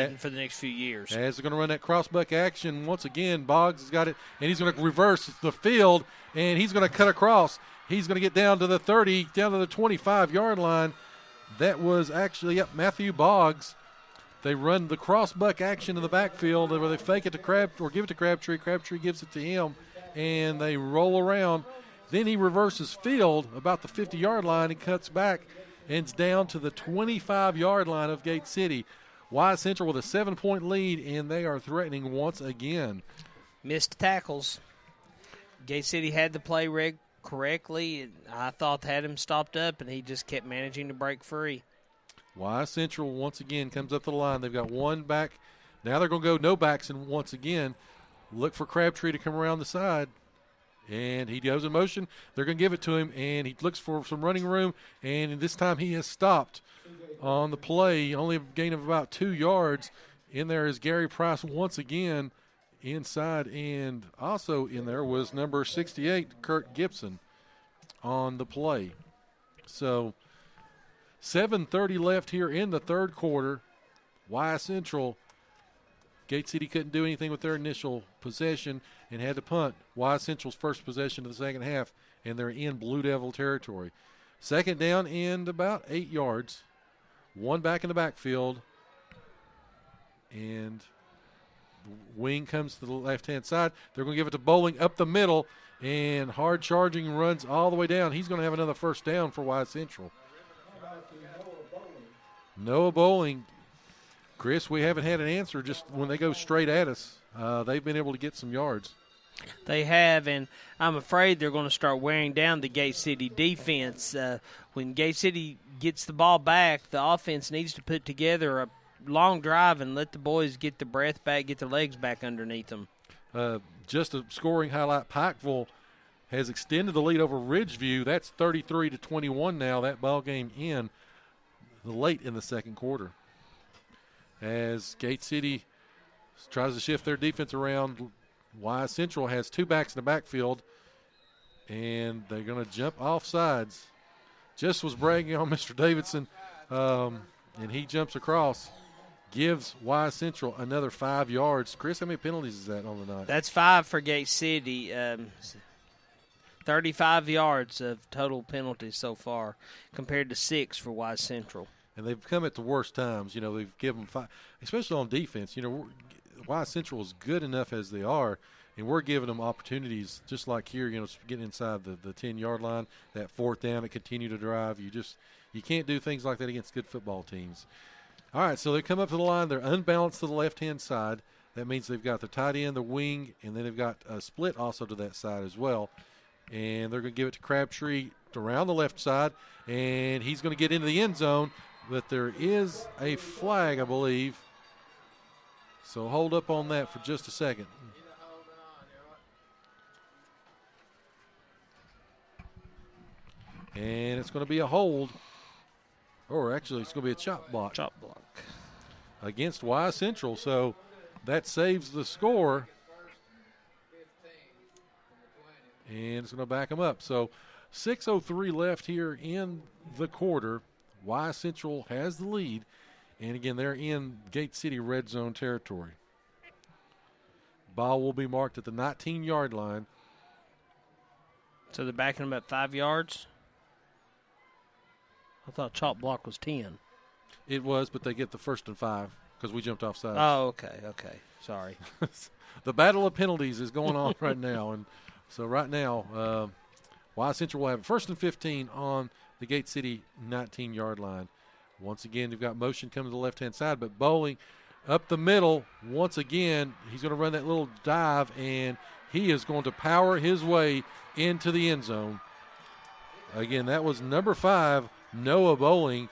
leading for the next few years. As they're going to run that crossbuck action once again, Boggs has got it, and he's going to reverse the field, and he's going to cut across. He's going to get down to the 30, down to the 25-yard line. That was actually Matthew Boggs. They run the crossbuck action in the backfield where they fake it to Crabtree or give it to Crabtree. Crabtree gives it to him, and they roll around. Then he reverses field about the 50-yard line and cuts back, and it's down to the 25-yard line of Gate City. Wise Central with a 7-point lead, and they are threatening once again. Missed tackles. Gate City had the play correctly. I thought had him stopped up, and he just kept managing to break free. Wise Central once again comes up to the line. They've got one back. Now they're going to go no backs, and once again look for Crabtree to come around the side. And he goes in motion. They're going to give it to him, and he looks for some running room, and this time he has stopped on the play. Only a gain of about 2 yards. In there is Gary Price once again inside, and also in there was number 68, Kurt Gibson, on the play. So 7:30 left here in the third quarter. Wise Central, Gate City couldn't do anything with their initial possession and had to punt. Wise Central's first possession of the second half, and they're in Blue Devil territory. Second down and about 8 yards. One back in the backfield, and the wing comes to the left-hand side. They're going to give it to Bowling up the middle, and hard charging runs all the way down. He's going to have another first down for Wise Central. Noah Bowling. Chris, we haven't had an answer just when they go straight at us. They've been able to get some yards. They have, and I'm afraid they're going to start wearing down the Gate City defense. When Gate City gets the ball back, the offense needs to put together a long drive and let the boys get the breath back, get their legs back underneath them. Just a scoring highlight, Pikeville has extended the lead over Ridgeview. That's 33-21 now, that ball game in late in the second quarter. As Gate City tries to shift their defense around, Wise Central has two backs in the backfield, and they're going to jump off sides. Just was bragging on Mr. Davidson, and he jumps across, gives Wise Central another 5 yards. Chris, how many penalties is that on the night? That's 5 for Gate City. 35 yards of total penalties so far compared to 6 for Wise Central. And they've come at the worst times. You know, they've given them 5, especially on defense. You know, Wise Central is good enough as they are, and we're giving them opportunities just like here, you know, getting inside the 10-yard line, that fourth down to continue to drive. You can't do things like that against good football teams. All right, so they come up to the line. They're unbalanced to the left-hand side. That means they've got the tight end, the wing, and then they've got a split also to that side as well. And they're going to give it to Crabtree around the left side, and he's going to get into the end zone. But there is a flag, I believe. So hold up on that for just a second. And it's going to be a hold. Or actually, it's going to be a chop block. Chop block. Against Wise Central. So that saves the score. And it's going to back them up. So 6:03 left here in the quarter. Wise Central has the lead. And again, they're in Gate City red zone territory. Ball will be marked at the 19-yard line. So they're backing them at 5 yards? I thought chop block was 10. It was, but they get the 1st and 5 because we jumped off sides. Oh, okay. Sorry. The battle of penalties is going on right now. And so right now, Wise Central will have 1st and 15 on the Gate City 19-yard line. Once again, they've got motion coming to the left-hand side, but Bowling up the middle once again. He's going to run that little dive, and he is going to power his way into the end zone. Again, that was number 5, Noah Bowling,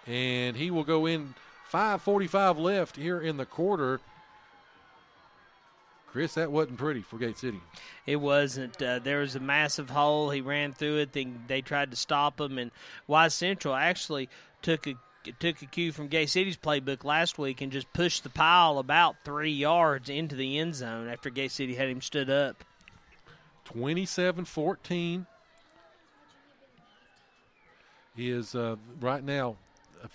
and he will go in. 5:45 left here in the quarter. Chris, that wasn't pretty for Gate City. It wasn't. There was a massive hole. He ran through it. They tried to stop him, and Wise Central actually took a cue from Gate City's playbook last week and just pushed the pile about 3 yards into the end zone after Gate City had him stood up. 27-14 is right now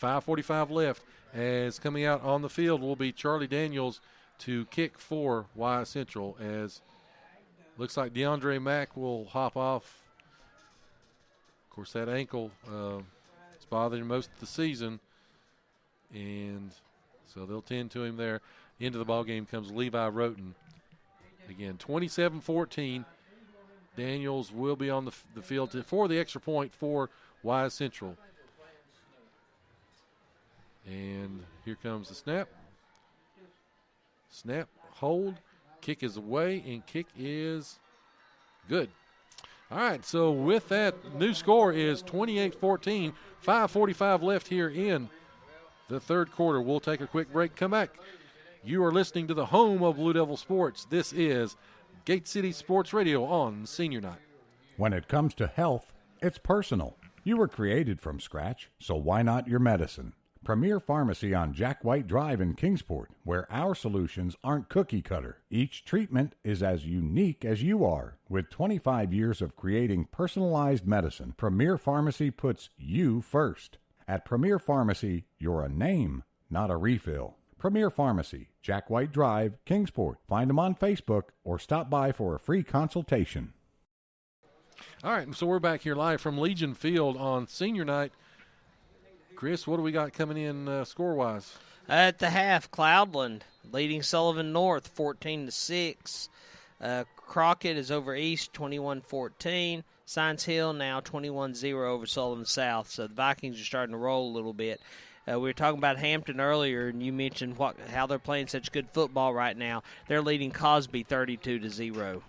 5:45 left as coming out on the field will be Charlie Daniels to kick for Wise Central, as looks like DeAndre Mack will hop off. Of course, that ankle is bothering him most of the season, and so they'll tend to him there. Into the ball game comes Levi Roten. Again, 27-14. Daniels will be on the field for the extra point for Wise Central. And here comes the snap. Snap, hold, kick is away, and kick is good. All right, so with that, new score is 28-14, 5:45 left here in the third quarter. We'll take a quick break, come back. You are listening to the home of Blue Devil Sports. This is Gate City Sports Radio on Senior Night. When it comes to health, it's personal. You were created from scratch, so why not your medicine? Premier Pharmacy on Jack White Drive in Kingsport, where our solutions aren't cookie cutter. Each treatment is as unique as you are. With 25 years of creating personalized medicine, Premier Pharmacy puts you first. At Premier Pharmacy, you're a name, not a refill. Premier Pharmacy, Jack White Drive, Kingsport. Find them on Facebook or stop by for a free consultation. All right, so we're back here live from Legion Field on Senior Night. Chris, what do we got coming in score-wise? At the half, Cloudland leading Sullivan North 14-6. Crockett is over East 21-14. Science Hill now 21-0 over Sullivan South. So the Vikings are starting to roll a little bit. We were talking about Hampton earlier, and you mentioned how they're playing such good football right now. They're leading Cosby 32-0.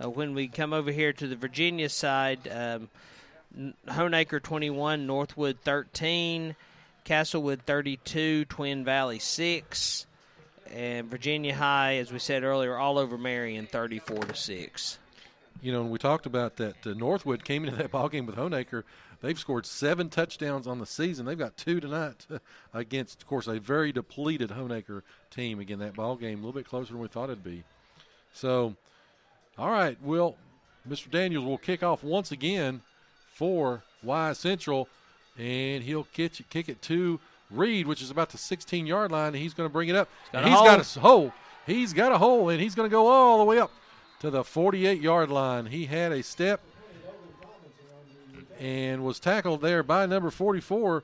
When we come over here to the Virginia side, Honaker 21, Northwood 13, Castlewood 32, Twin Valley 6, and Virginia High, as we said earlier, all over Marion 34-6. You know, when we talked about that, Northwood came into that ballgame with Honaker. They've scored 7 touchdowns on the season. They've got 2 tonight against, of course, a very depleted Honaker team. Again, that ballgame a little bit closer than we thought it'd be. So, all right, Mr. Daniels will kick off once again for Wise Central, and he'll kick it to Reed, which is about the 16-yard line, and he's going to bring it up. He's got a hole. He's got a hole, and he's going to go all the way up to the 48-yard line. He had a step and was tackled there by number 44,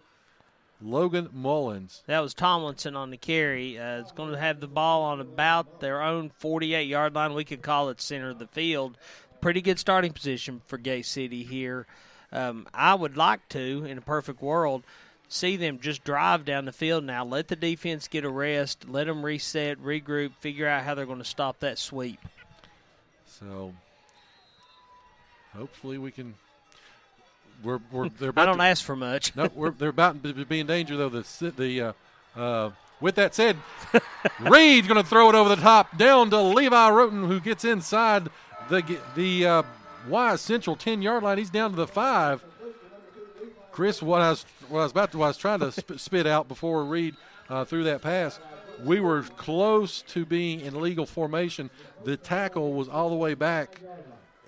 Logan Mullins. That was Tomlinson on the carry. It's going to have the ball on about their own 48-yard line. We could call it center of the field. Pretty good starting position for Gate City here. I would like to, in a perfect world, see them just drive down the field now. Let the defense get a rest. Let them reset, regroup, figure out how they're going to stop that sweep. So, hopefully we can. They're I don't ask for much. No, they're about to be in danger, though. With that said, Reed's going to throw it over the top down to Levi Roten, who gets inside the Wise Central 10-yard line. He's down to the 5. Chris, what I was trying to spit out before Reed threw that pass. We were close to being in legal formation. The tackle was all the way back,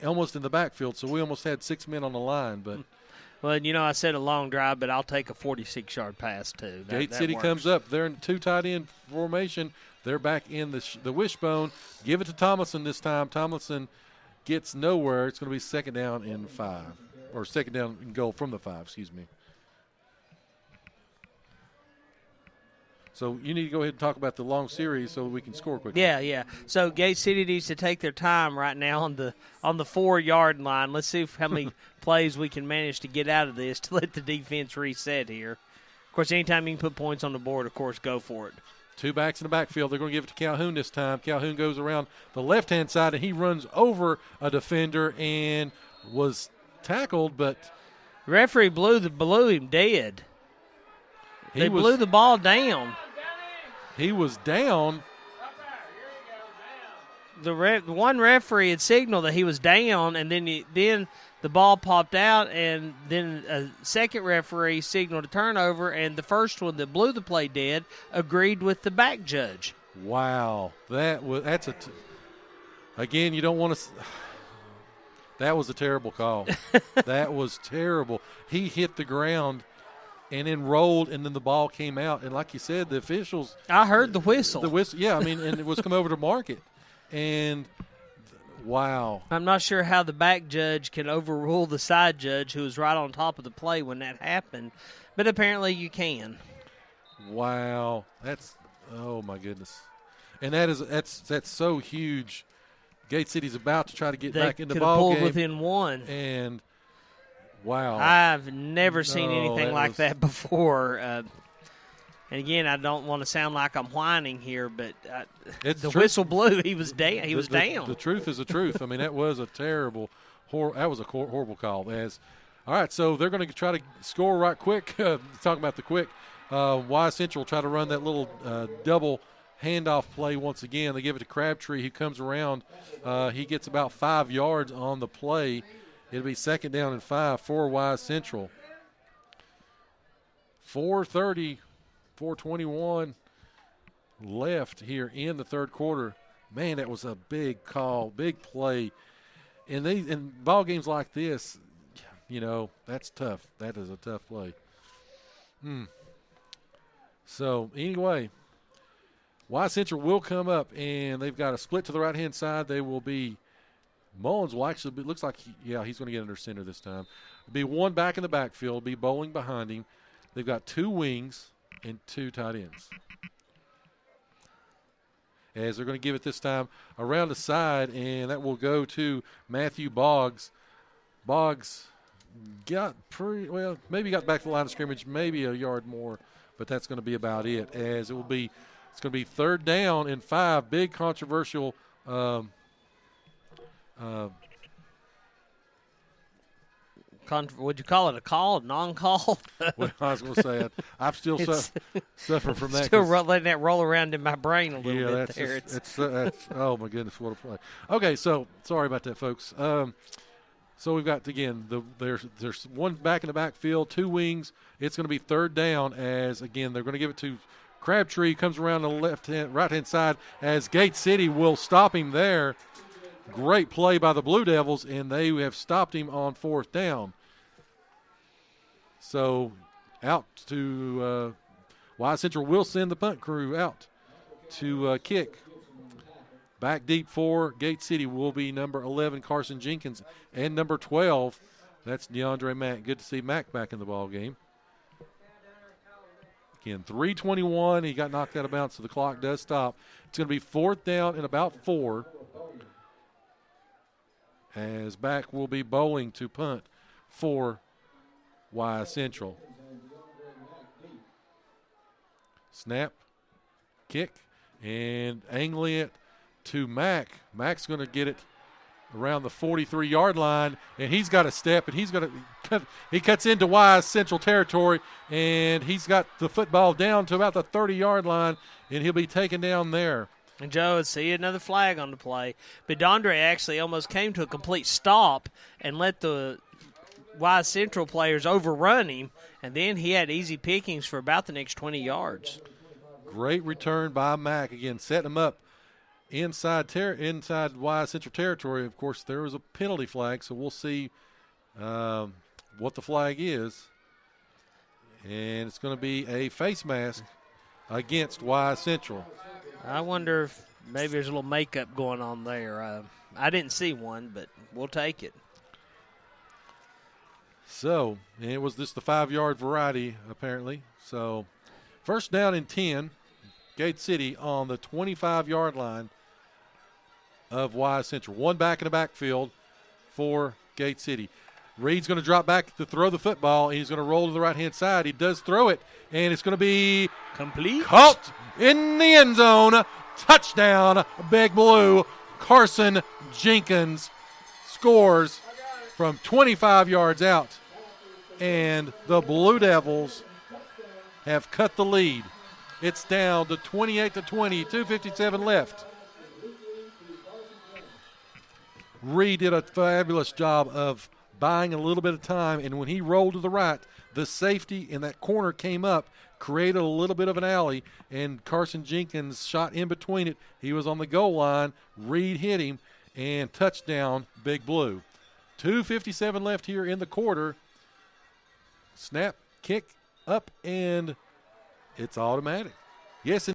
almost in the backfield, so we almost had 6 men on the line. But well, you know, I said a long drive, but I'll take a 46-yard pass too. Gate City comes up. They're in 2 tight end formation. They're back in the wishbone. Give it to Tomlinson this time. Tomlinson gets nowhere. It's going to be second down and 5, or second down and goal from the 5. Excuse me. So you need to go ahead and talk about the long series so we can score quickly. Yeah. So Gate City needs to take their time right now on the 4-yard line. Let's see how many plays we can manage to get out of this to let the defense reset here. Of course, anytime you can put points on the board, of course, go for it. 2 backs in the backfield. They're going to give it to Calhoun this time. Calhoun goes around the left-hand side, and he runs over a defender and was tackled, but referee blew him dead. They blew the ball down. He was down. One referee had signaled that he was down, and then the ball popped out, and then a second referee signaled a turnover, and the first one that blew the play dead agreed with the back judge. Wow, again, you don't want to. That was a terrible call. That was terrible. He hit the ground, and then rolled, and then the ball came out. And like you said, the officials. I heard the whistle. The whistle, yeah, I mean, and it was come over to mark it. And, wow. I'm not sure how the back judge can overrule the side judge who was right on top of the play when that happened, but apparently you can. Wow. That's, oh, my goodness. And that's so huge. Gate City's about to try to get back in the ball pulled game. Within one. And, wow. I've never seen anything like that before. And again, I don't want to sound like I'm whining here, but the whistle blew. He was down. He was down. The truth is the truth. I mean, that was a terrible, horrible call. All right, so they're going to try to score right quick. Talking about the quick, Y Central try to run that little double handoff play once again. They give it to Crabtree, who comes around. He gets about 5 yards on the play. It'll be 2nd down and 5 for Y Central. 4:21 left here in the third quarter. Man, that was a big call, big play. And in ball games like this, you know, that's tough. That is a tough play. So, anyway, Y Central will come up, and they've got a split to the right-hand side. They will be – Mullins will actually be – looks like, he's going to get under center this time. It'll be one back in the backfield, be Bowling behind him. They've got 2 wings and 2 tight ends. As they're going to give it this time around the side, and that will go to Matthew Boggs. Boggs got maybe got back to the line of scrimmage, maybe a yard more, but that's going to be about it. As it's going to be 3rd down and 5. Big controversial would you call it a call, non-call? Well, I was going to say, I'm still suffering from that. Still letting that roll around in my brain a little bit there. That's oh, my goodness, what a play. Okay, so sorry about that, folks. So we've got, again, there's one back in the backfield, 2 wings. It's going to be 3rd down as, again, they're going to give it to Crabtree. Comes around the right-hand side as Gate City will stop him there. Great play by the Blue Devils, and they have stopped him on 4th down. So out to Y Central will send the punt crew out to kick. Back deep for Gate City will be number 11, Carson Jenkins, and number 12, that's DeAndre Mack. Good to see Mack back in the ball game. Again, 3:21. He got knocked out of bounds, so the clock does stop. It's going to be 4th down and about 4. As back will be Bowling to punt for Y Central. Snap, kick, and angling it to Mack. Mack's going to get it around the 43-yard line, and he's got a step, and he cuts into Y Central territory, and he's got the football down to about the 30-yard line, and he'll be taken down there. And Joe, see another flag on the play. But Dondre actually almost came to a complete stop and let the Y Central players overrun him, and then he had easy pickings for about the next 20 yards. Great return by Mack. Again, setting him up inside Y Central territory. Of course, there was a penalty flag, so we'll see what the flag is. And it's going to be a face mask against Y Central. I wonder if maybe there's a little makeup going on there. I didn't see one, but we'll take it. So, and it was just the 5-yard variety, apparently. So, 1st down and 10, Gate City on the 25-yard line of Y Central. One back in the backfield for Gate City. Reed's going to drop back to throw the football, and he's going to roll to the right-hand side. He does throw it, and it's going to be complete. Caught in the end zone. Touchdown, Big Blue. Carson Jenkins scores from 25 yards out, and the Blue Devils have cut the lead. It's down to 28-20, 2:57 left. Reed did a fabulous job of buying a little bit of time, and when he rolled to the right, the safety in that corner came up, created a little bit of an alley, and Carson Jenkins shot in between it. He was on the goal line. Reed hit him, and touchdown, Big Blue. 2:57 left here in the quarter. Snap, kick, up, and it's automatic. Yes,